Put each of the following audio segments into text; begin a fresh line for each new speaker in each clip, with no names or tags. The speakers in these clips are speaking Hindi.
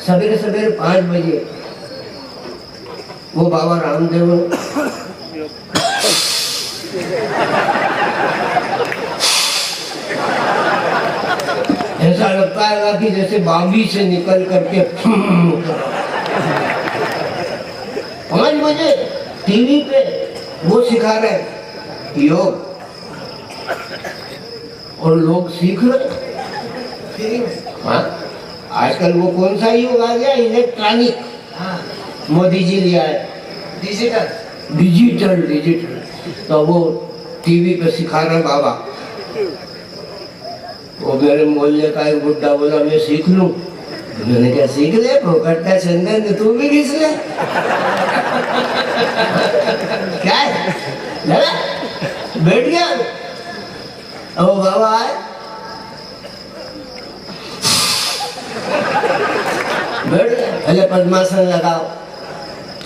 सवेरे सवेरे 5 बजे वो बाबा रामदेव ऐसा लगता है कि जैसे बागी से निकल करके 5 बजे टीवी पे वो सिखा रहे योग और लोग सीख रहे। हाँ, आजकल वो कौन सा योग आ गया, इलेक्ट्रॉनिक। हाँ, मोदी जी लिया है डिजिटल। तो वो टीवी पे सिखा रहे बाबा। वो मेरे मोहल्ले का एक बुड्ढा बोला मैं सीख लूं। मैंने क्या सीख ले, फोकट का चंदन तू भी घिस ले। क्या है लगा? बैठ गया। अब बाबा आए, बैठ गया। पहले पद्मासन लगाओ,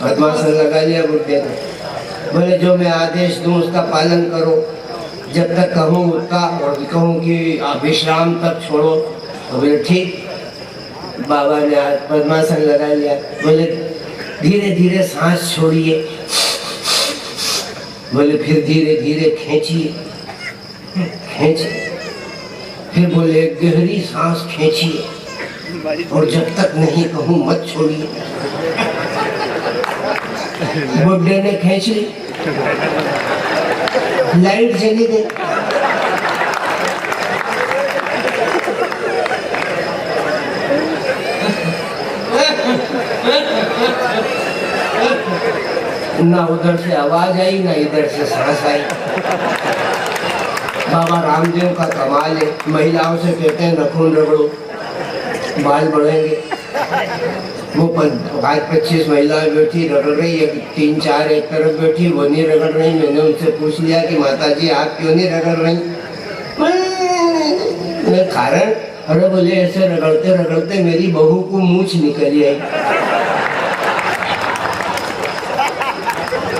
पद्मासन लगा लिया बुड्ढे ने। बोले जो मैं आदेश दूं उसका पालन करो, जब तक कहूँ उसका, और कहूँ कि आप विश्राम तक छोड़ो। तो बोले ठीक। बाबा ने आज पद्मासन लगा लिया। बोले धीरे धीरे सांस छोड़िए। बोले फिर धीरे धीरे खींचिए, फिर बोले गहरी सांस खींचिए और जब तक नहीं कहूँ मत छोड़िए। बुड्ढे ने खींच ली, लाइट चली गई। ना उधर से आवाज आई ना इधर से सांस आई। बाबा रामदेव का कमाल है। महिलाओं से कहते हैं नखून रगड़ो, बाल बढ़ेंगे। वो 25 महिलाएं बैठी रगड़ रही है, 3-4 एक तरफ बैठी, वो नहीं रगड़ रही। मैंने उनसे पूछ लिया कि माता जी आप क्यों नहीं रगड़ रही? कारण, अरे बोले ऐसे रगड़ते रगड़ते मेरी बहू को मूंछ निकल आई।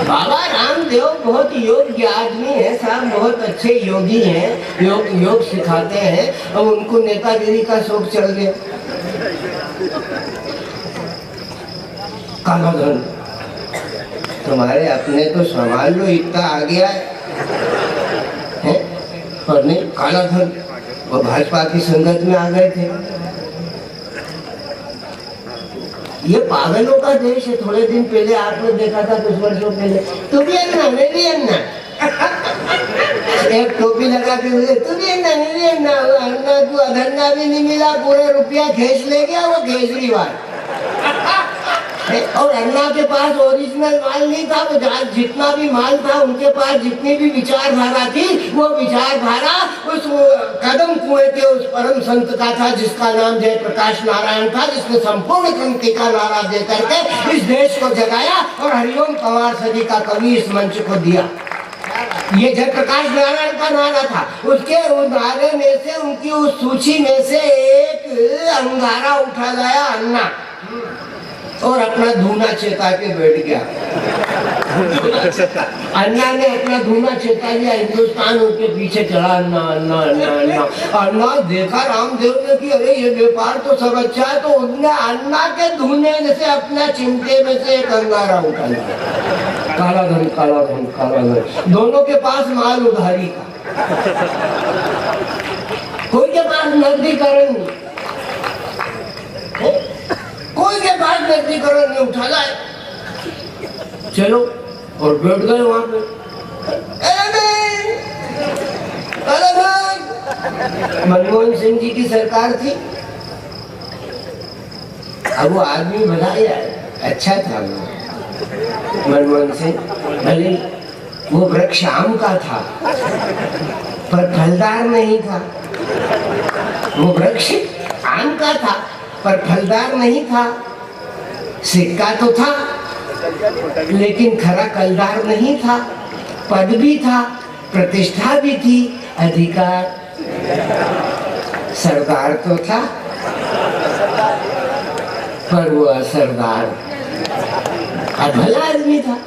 बाबा रामदेव बहुत योग्य आदमी है साहब, बहुत अच्छे योगी हैं, योग सिखाते हैं। अब उनको नेतागिरी का शौक चल गया। काला धन तुम्हारे अपने तो संभाल लो, इतना आ गया है। और नहीं, काला धन वो भाजपा की संगत में आ गए थे। ये पागलों का देश है। थोड़े दिन पहले आपने देखा था, कुछ वर्षों पहले, तू भी अन्ना मैं भी अन्ना, एक टोपी लगा के बोले तू भी अन्ना मैं भी अन्ना। अन्ना तू अधन्ना भी नहीं मिला, पूरे रुपया खींच ले गया वो केजरीवाल। और अन्ना के पास ओरिजिनल माल नहीं था। वो जितना भी माल था, उनके पास जितनी भी विचारधारा थी, वो विचारधारा उस कदम कुएं के उस परम संत का था, जिसका नाम जयप्रकाश नारायण था, जिसने संपूर्ण क्रांति का नारा दे करके इस देश को जगाया और हरिओम पवार सदी का कवि इस मंच को दिया। ये जयप्रकाश नारायण का नारा था। उसके उस नारे में से, उनकी उस सूची में से एक अंगारा उठा गया अन्ना, और अपना धूना चेता के बैठ गया। अन्ना ने अपना धूना चेता लिया, हिंदुस्तान उनके पीछे चला। अन्ना अन्ना अन्ना अन्ना अन्ना देखा रामदेव ने कि अरे ये व्यापार तो सब अच्छा है, तो उसने अन्ना के धूने से अपना चिमटे में से एक अंगारा उठा लिया। काला धन काला धन काला धन। दोनों के पास माल उधारी का, कोई के पास नकदीकरण नहीं, कोई के पास नकदीकरण नहीं। उठा लाए, चलो, और बैठ गए वहां पे। मनमोहन सिंह जी की सरकार थी। अब वो आदमी भला अच्छा था मनमोहन सिंह, भले वो वृक्ष आम का था पर फलदार नहीं था। वो वृक्ष आम का था पर फलदार नहीं था। सिक्का तो था लेकिन खरा कलदार नहीं था। पद भी था, प्रतिष्ठा भी थी, अधिकार, सरदार तो था पर वो असरदार, भला आदमी था।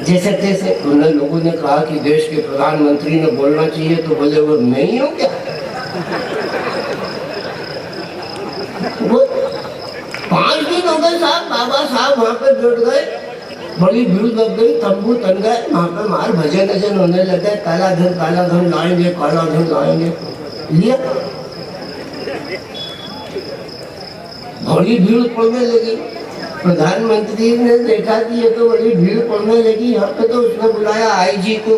जैसे तैसे उन लोगों ने कहा कि देश के प्रधानमंत्री ने बोलना चाहिए, तो बोले वो मैं ही हूँ क्या? वो 5 दिन हो गए साहब, बाबा साहब वहाँ पे बैठ गए, बड़ी भीड़ लग गई, तंबू तन गए, वहाँ पे मार भजन भजन होने लगे, काला धन लाएंगे, काला धन लाएंगे। लिया, बड़ी भीड़ पड़ने लगी। प्रधानमंत्री ने देखा कि ये तो बड़ी भीड़ पड़ने लगी यहाँ पे, तो उसने बुलाया आईजी को,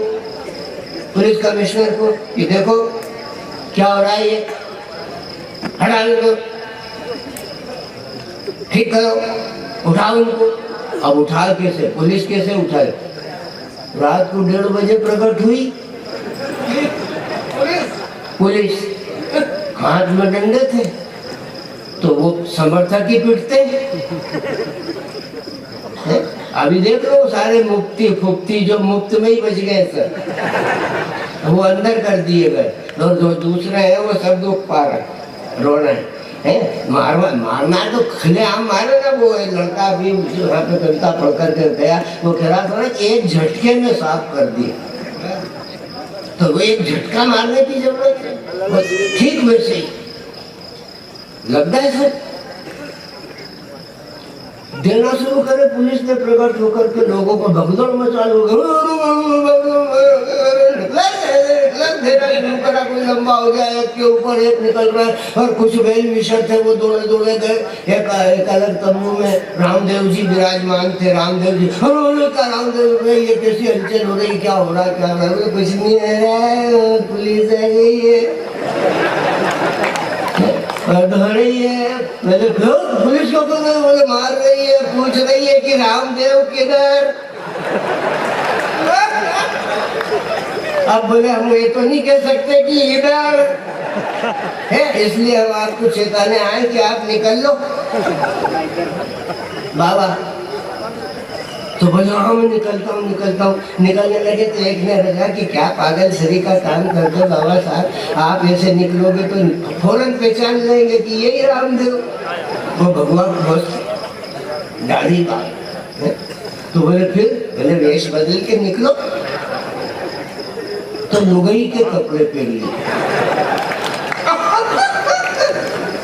पुलिस कमिश्नर को, ये देखो क्या हो रहा है, ये हटा दो, ठीक करो, उठाओ इनको। अब उठा कैसे, पुलिस कैसे उठाए? रात को 1:30 बजे प्रकट हुई पुलिस, हाथ में डंडे थे, तो वो समर्थक ही पिटते हैं। अभी देख लो सारे मुफ्ती फुफ्ती जो मुफ्त में ही बच गए सर, वो अंदर कर दिए गए, और जो दूसरे हैं वो सब दुख पा रहे, रो रहे हैं। मारना तो खुलेआम मारे ना। वो लड़का अभी यहाँ पे कविता पढ़ करके गया, वो कह रहा था ना कि एक झटके में साफ कर दिया, तो वो एक झटका मारने की जरूरत है, ठीक वैसे ही लगता है सर। देना शुरू करे पुलिस ने, प्रकट होकर के लोगों को भगदड़ मचा लो, कोई लंबा हो गया, एक के ऊपर एक निकल रहा है, और कुछ बैल मिशर थे, वो दौड़े दौड़े गए। एक अलग तंबू में रामदेव जी विराजमान थे। रामदेव जी, रामदेव ये कैसी हलचल हो रही, क्या हो रहा है, क्या हो रहा है? कुछ नहीं है, पुलिस आ गई है, रही है। मैंने पुलिस को तो बोले मार रही है, पूछ रही है कि रामदेव किधर। अब बोले हम ये तो नहीं कह सकते कि इधर है, इसलिए हम आपको चेताने आए कि आप निकल लो बाबा। तो बोले हाँ मैं निकलता हूँ। निकलने लगे तो एक ने लगा कि क्या पागल सरी का काम करते बाबा साहब, आप ऐसे निकलोगे तो फौरन पहचान लेंगे कि यही रामदेव। वो भगवान बहुत दाढ़ी बात। तो बोले फिर बोले वेश बदल के निकलो, तो लुगाई के कपड़े पहन लिए।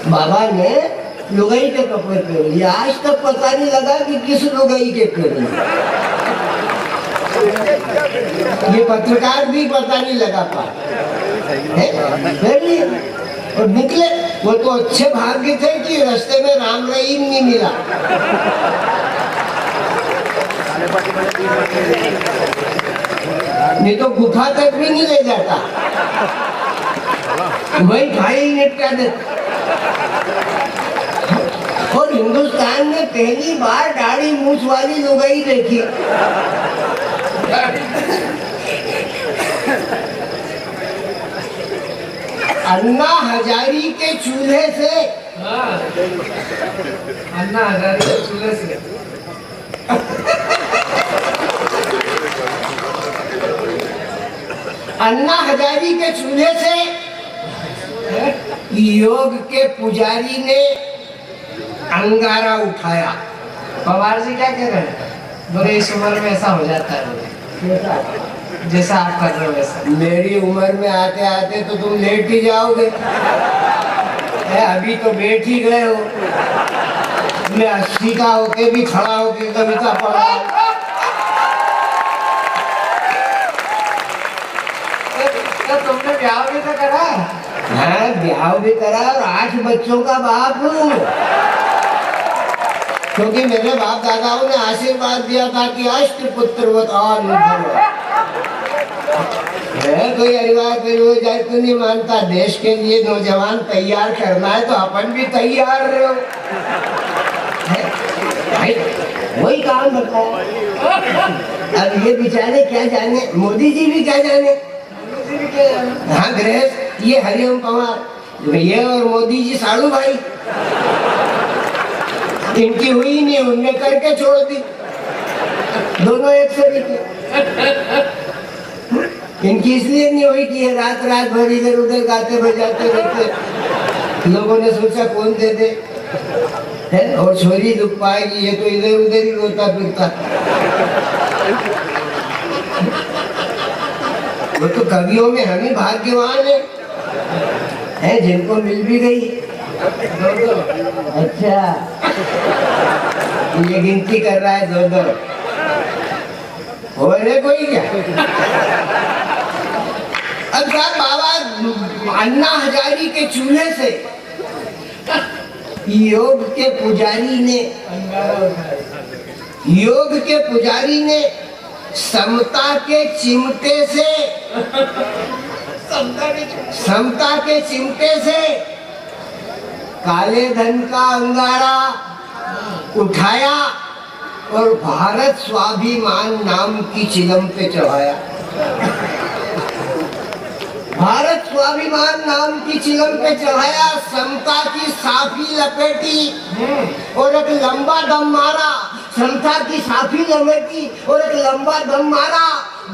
बाबा ने लुगाई के कपड़े पहन लिए। आज तक पता नहीं लगा कि किस लुगाई के पहन लिए, ये पत्रकार भी पता नहीं लगा पाए। और निकले, वो तो अच्छे भाग्य थे कि रास्ते में राम रहीम नहीं मिला। नहीं तो गुफा तक भी नहीं ले जाता, वही भाई निपटा देता। और हिंदुस्तान में पहली बार दाढ़ी मूछ वाली लुगाई देखी। अन्ना हजारी के चूल्हे से,
अन्ना हजारी के चूल्हे से
अन्ना हजारी के चूल्हे से योग के पुजारी ने अंगारा उठाया।
पवार जी क्या कह रहे हैं? बोले इस उम्र में ऐसा हो जाता है, जैसा आप कर रहे हो वैसा।
मेरी उम्र में आते आते तो तुम लेट ही जाओगे, अभी तो बैठ ही गए हो। मैं 80 का होके भी खड़ा होके कविता पढ़ रहा हूं।
तुमने ब्याह भी तो करा?
हाँ ब्याह भी करा, और 8 बच्चों का बाप हूँ। क्योंकि मेरे बाप दादाओं ने आशीर्वाद दिया था कि अष्टपुत्रवत है। कोई अरिवार जाए तो नहीं मानता। देश के लिए नौजवान तैयार करना है तो अपन भी तैयार रहो, वही काम बताया। अब ये बेचारे क्या जाने, मोदी जी भी क्या जाने। हाँ गृहस्थ, ये हरिओम पवार, ये और मोदी जी साड़ू भाई, इनकी हुई नहीं, उनने करके छोड़ दी। दोनों एक तरीके। इनकी इसलिए नहीं हुई कि ये रात रात भर इधर उधर गाते बजाते रहते, लोगों ने सोचा कौन दे दे है, और छोरी दुख पाएगी, ये तो इधर उधर ही रोता फिरता। वो तो कवियों में हम ही भाग्यवान है जिनको मिल भी गई। अच्छा ये गिनती कर रहा है 2-2 हो रहे कोई क्या। अब साहब बाबा अन्ना हजारी के चूल्हे से योग के पुजारी ने समता के चिमटे से काले धन का अंगारा उठाया और भारत स्वाभिमान नाम की चिलम पे चढ़ाया। भारत स्वाभिमान नाम की चिलम पे चढ़ाया, समता की साफी लपेटी और एक लंबा दम मारा। समता की साफी लपेटी और एक लंबा दम मारा।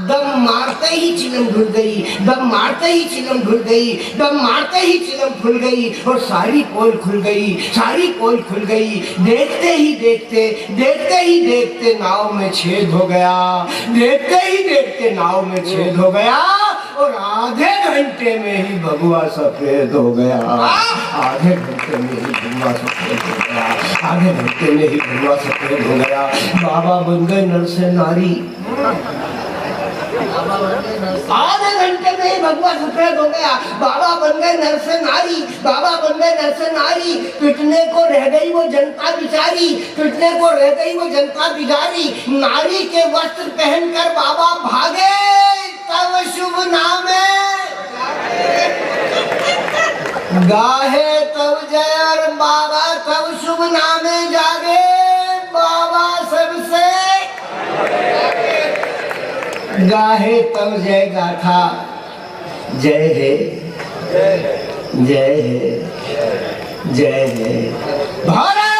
दम मारते ही चिलम घुल गई, दम मारते ही चिलम घुल गई, दम मारते ही चिलम खुल गई और सारी पोल खुल गई, सारी पोल खुल गई। देखते ही देखते नाव में छेद हो गया, देखते ही देखते नाव में छेद हो गया और आधे घंटे में ही भगवा सफेद हो गया। आधे घंटे में ही भगवा सफेद हो गया, आधे घंटे में ही भगवा सफेद हो गया। बाबा बन गए नर से नारी, आधे घंटे में ही भगवा सफेद हो गया। बाबा बन गए नर से नारी, बाबा बन गए नर से नारी। पिटने को रह गई वो जनता बिचारी, पिटने को रह गई वो जनता बिचारी। नारी के वस्त्र पहनकर बाबा भागे, तब शुभ नामे गाहे तब जय और बाबा तब शुभ नामे जागे। बाबा सबसे गाहे तब जय गाथा, जय है जय है जय है भारत।